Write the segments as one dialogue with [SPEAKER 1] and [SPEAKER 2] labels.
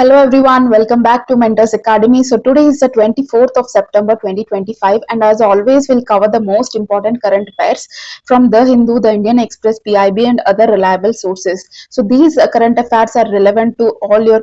[SPEAKER 1] Hello everyone, welcome back to Mentors Academy. So today is the 24th of September 2025 and as always we'll cover the most important current affairs from The Hindu, The Indian Express, PIB and other reliable sources. So these current affairs are relevant to all your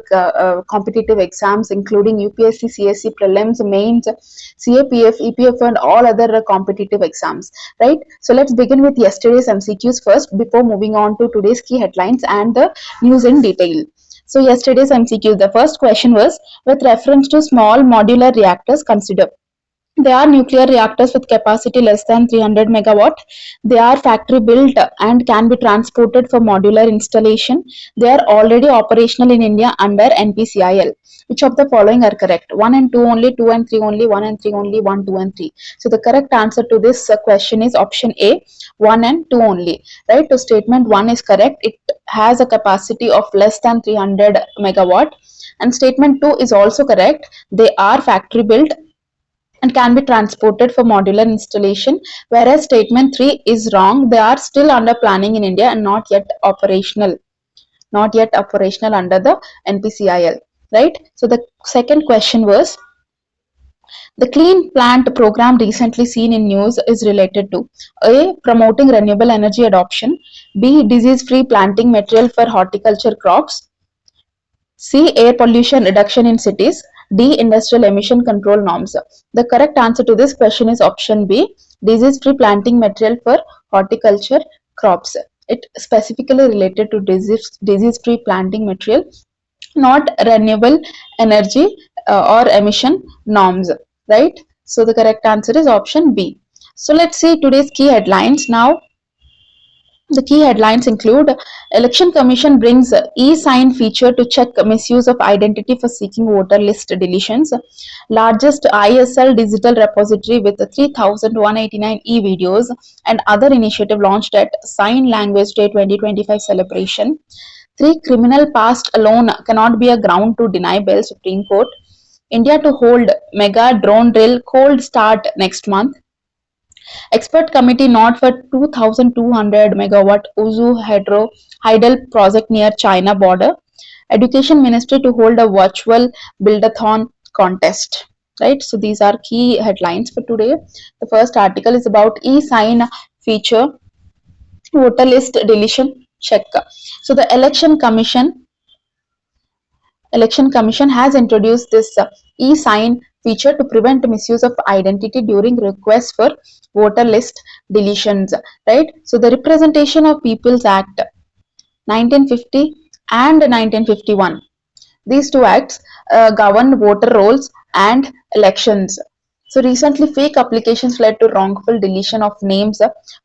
[SPEAKER 1] competitive exams including UPSC, CSC, prelims, mains, CAPF, EPF and all other competitive exams, right? So let's begin with yesterday's MCQs first before moving on to today's key headlines and the news in detail. So yesterday's MCQ, the first question was with reference to small modular reactors, consider. They are nuclear reactors with capacity less than 300 megawatt. They are factory built and can be transported for modular installation. They are already operational in India under NPCIL. Which of the following are correct? 1 and 2 only, 2 and 3 only, 1 and 3 only, 1, 2 and 3. So the correct answer to this question is option A, 1 and 2 only. Right? So statement 1 is correct. It has a capacity of less than 300 megawatt. And statement 2 is also correct. They are factory built and can be transported for modular installation, whereas statement 3 is wrong. They are still under planning in India and not yet operational under the NPCIL, right? So the second question was the clean plant program recently seen in news is related to A, promoting renewable energy adoption, B, disease free planting material for horticulture crops, C, air pollution reduction in cities, D, industrial emission control norms. The correct answer to this question is option B, disease-free planting material for horticulture crops. It specifically related to disease-free planting material, not renewable energy or emission norms, right? So the correct answer is option B. So let's see today's key headlines now. The key headlines include Election Commission brings e-sign feature to check misuse of identity for seeking voter list deletions. Largest ISL digital repository with 3,189 e-videos and other initiative launched at Sign Language Day 2025 celebration. 3. Criminal past alone cannot be a ground to deny bail, Supreme Court. India to hold mega drone drill cold start next month. Expert committee nod for 2,200 megawatt Uzu Hydel project near China border. Education Ministry to hold a virtual buildathon contest. Right, so these are key headlines for today. The first article is about e-sign feature, voter list deletion check. So the Election Commission has introduced this e-sign feature to prevent misuse of identity during requests for voter list deletions, right? So the Representation of People's Act 1950 and 1951. These two acts govern voter rolls and elections. So recently fake applications led to wrongful deletion of names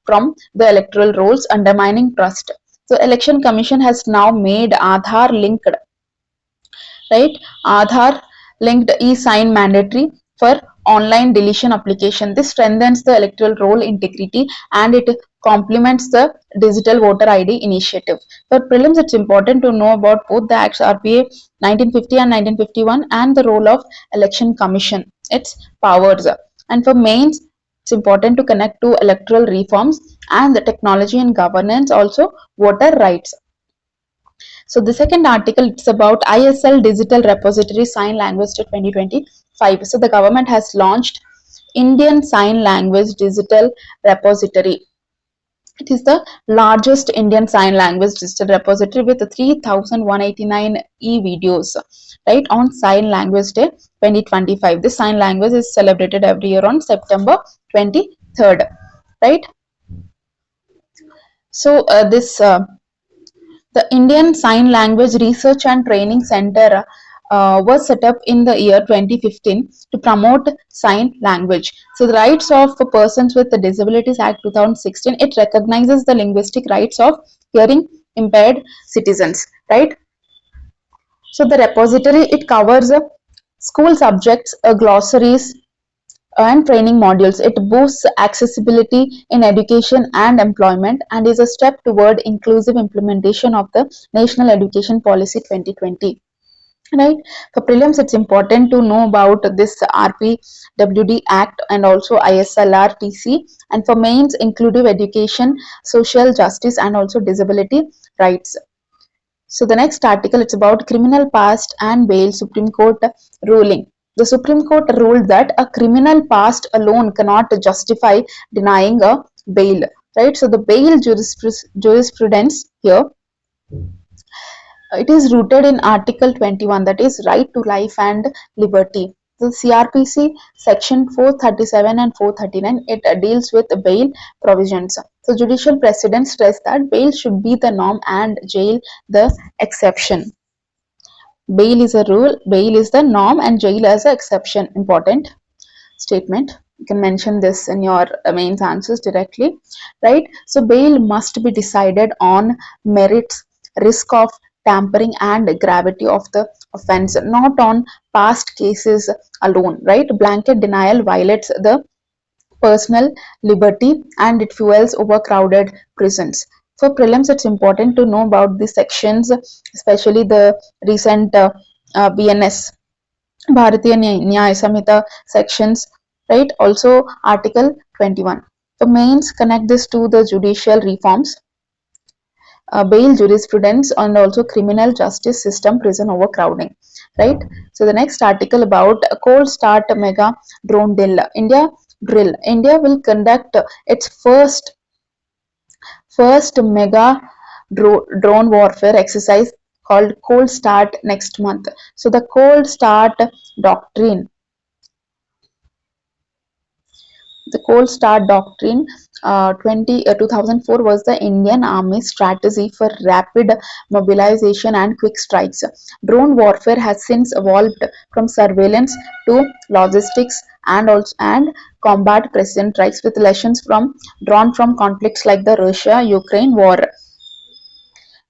[SPEAKER 1] from the electoral rolls, undermining trust. So Election Commission has now made Aadhaar linked, right? Aadhaar linked e-sign mandatory for online deletion application. This strengthens the electoral roll integrity and it complements the digital voter ID initiative. For prelims, it's important to know about both the acts RPA 1950 and 1951 and the role of Election Commission, its powers. And for mains, it's important to connect to electoral reforms and the technology and governance, also voter rights. So the second article, it's about ISL Digital Repository Sign Language to 2025. So the government has launched Indian Sign Language Digital Repository. It is the largest Indian Sign Language Digital Repository with 3,189 e-videos, right, on Sign Language Day 2025. This sign language is celebrated every year on September 23rd, right? So the Indian Sign Language Research and Training Center was set up in the year 2015 to promote sign language. So the Rights of Persons with Disabilities Act 2016, it recognizes the linguistic rights of hearing impaired citizens, right? So the repository, it covers school subjects, glossaries, and training modules. It boosts accessibility in education and employment and is a step toward inclusive implementation of the National Education Policy 2020. Right, for prelims, it's important to know about this RPWD Act and also ISLRTC, and for mains, inclusive education, social justice, and also disability rights. So the next article, it's about criminal past and bail. Supreme Court ruling. The Supreme Court ruled that a criminal past alone cannot justify denying a bail. Right. So the bail jurisprudence here, it is rooted in Article 21, that is right to life and liberty. The CRPC section 437 and 439, it deals with bail provisions. So judicial precedents stress that bail should be the norm and jail the exception. Bail is a rule, bail is the norm and jail as an exception. Important statement. You can mention this in your mains answers directly, right? So bail must be decided on merits, risk of tampering and gravity of the offense, not on past cases alone, right? Blanket denial violates the personal liberty and it fuels overcrowded prisons. For prelims, it's important to know about the sections, especially the recent BNS, Bharatiya Nyaya Samhita sections, right? Also Article 21. For mains, connect this to the judicial reforms, bail jurisprudence, and also criminal justice system, prison overcrowding, right? So the next article about a cold start mega drone drill. India will conduct its first mega drone warfare exercise called Cold Start next month. So the Cold Start doctrine, the Cold Start doctrine 2004 was the Indian Army's strategy for rapid mobilization and quick strikes. Drone warfare has since evolved from surveillance to logistics and combat precision strikes with lessons drawn from conflicts like the Russia-Ukraine war.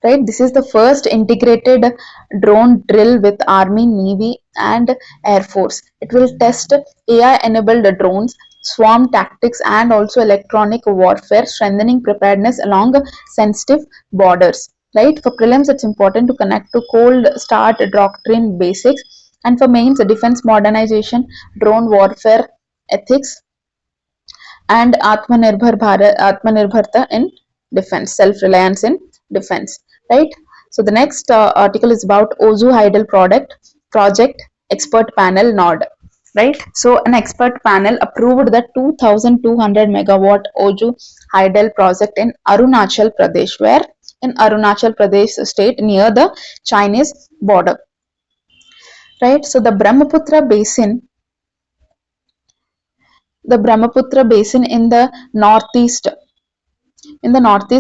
[SPEAKER 1] Right, this is the first integrated drone drill with Army, Navy, and Air Force. It will test AI-enabled drones, swarm tactics, and also electronic warfare, strengthening preparedness along sensitive borders. Right, for prelims, it's important to connect to Cold Start doctrine basics, and for mains, defense modernization, drone warfare ethics, and Atmanirbharta in defense, self-reliance in defense, right? So the next article is about Ozu Hydel project expert panel nod, right? So an expert panel approved the 2200 megawatt Ozu Hydel project in Arunachal Pradesh, where in Arunachal Pradesh state near the Chinese border, right? So the Brahmaputra basin in the northeast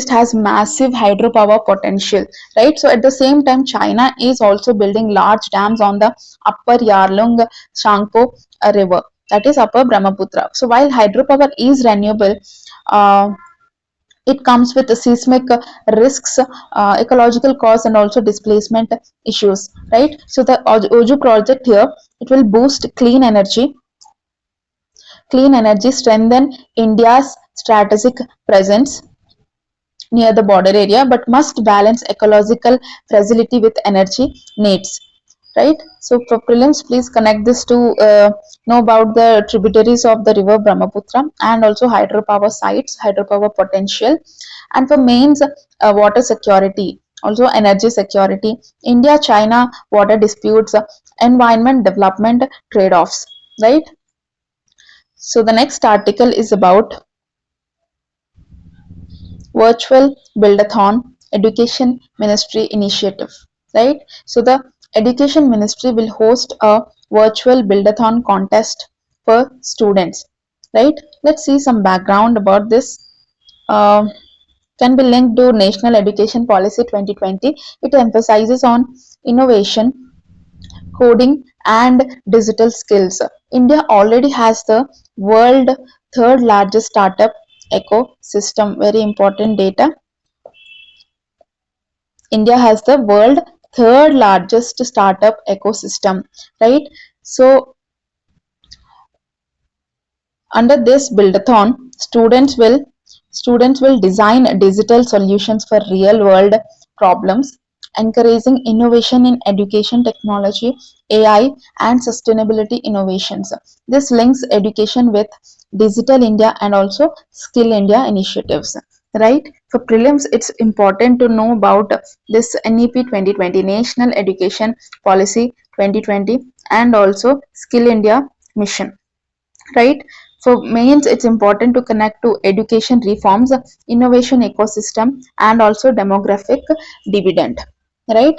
[SPEAKER 1] has massive hydropower potential, right? So at the same time, China is also building large dams on the upper Yarlung Shangpo river, that is upper Brahmaputra. So while hydropower is renewable, uh, it comes with seismic risks, ecological costs, and also displacement issues, right? So the Oju project here, it will boost clean energy, strengthen India's strategic presence near the border area, but must balance ecological fragility with energy needs, right? So for prelims, please connect this to know about the tributaries of the river Brahmaputra and also hydropower sites, hydropower potential. And for mains, water security, also energy security, India China water disputes, environment development trade-offs, right? So the next article is about virtual buildathon education ministry initiative, right? So the education ministry will host a virtual buildathon contest for students, right? Let's see some background about this. uh, can be linked to national education policy 2020. It emphasizes on innovation, coding, and digital skills. India already has the world third largest startup ecosystem. Very important data. India has the world third largest startup ecosystem, right? So under this buildathon, students will design digital solutions for real world problems, encouraging innovation in education technology, AI, and sustainability innovations. This links education with Digital India and also Skill India initiatives. right? For prelims, it's important to know about this NEP 2020, National Education Policy 2020, and also Skill India Mission, right? For mains, it's important to connect to education reforms, innovation ecosystem, and also demographic dividend, right?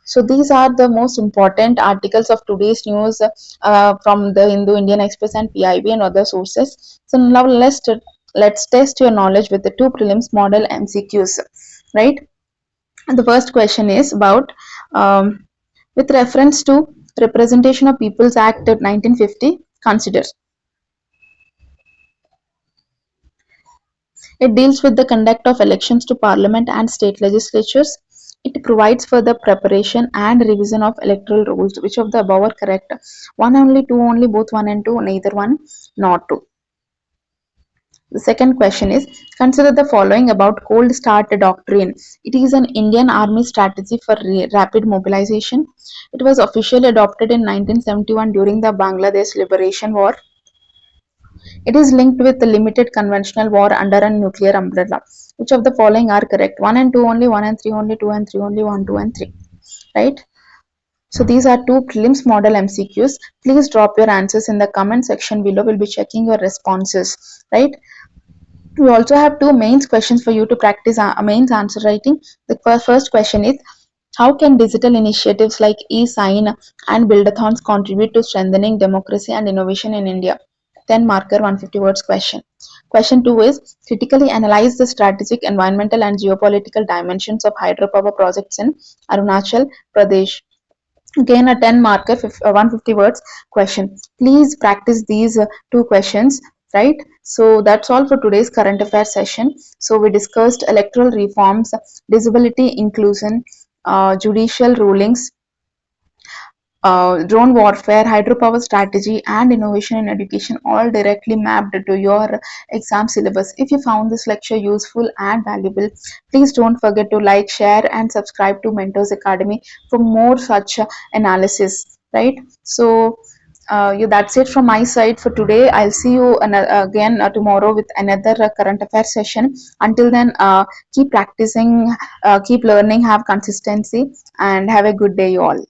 [SPEAKER 1] So these are the most important articles of today's news from the Hindu, Indian Express, and PIB and other sources. So now let's test your knowledge with the two prelims model MCQs, right? And the first question is about with reference to Representation of Peoples Act 1950. Consider. It deals with the conduct of elections to parliament and state legislatures. It provides for the preparation and revision of electoral rules. Which of the above are correct? One only, two only, both one and two, neither one nor two. The second question is, consider the following about cold start doctrine. It is an Indian army strategy for rapid mobilization. It was officially adopted in 1971 during the Bangladesh Liberation War. It is linked with the limited conventional war under a nuclear umbrella. Which of the following are correct? 1 and 2 only, 1 and 3 only, 2 and 3 only, 1, 2 and 3. Right? So these are two prelims model MCQs. Please drop your answers in the comment section below. We'll be checking your responses. Right? We also have two mains questions for you to practice mains answer writing. The first question is, how can digital initiatives like e-sign and buildathons contribute to strengthening democracy and innovation in India? 10 marker 150 words question. Question 2 is, critically analyze the strategic, environmental and geopolitical dimensions of hydropower projects in Arunachal Pradesh. Again a 10 marker 150 words question. Please practice these two questions, right? So that's all for today's current affairs session. So we discussed electoral reforms, disability inclusion, judicial rulings, drone warfare, hydropower strategy, and innovation in education, all directly mapped to your exam syllabus. If you found this lecture useful and valuable, please don't forget to like, share, and subscribe to Mentors Academy for more such analysis. Right? So, that's it from my side for today. I'll see you again tomorrow with another current affairs session. Until then, keep practicing, keep learning, have consistency, and have a good day, you all.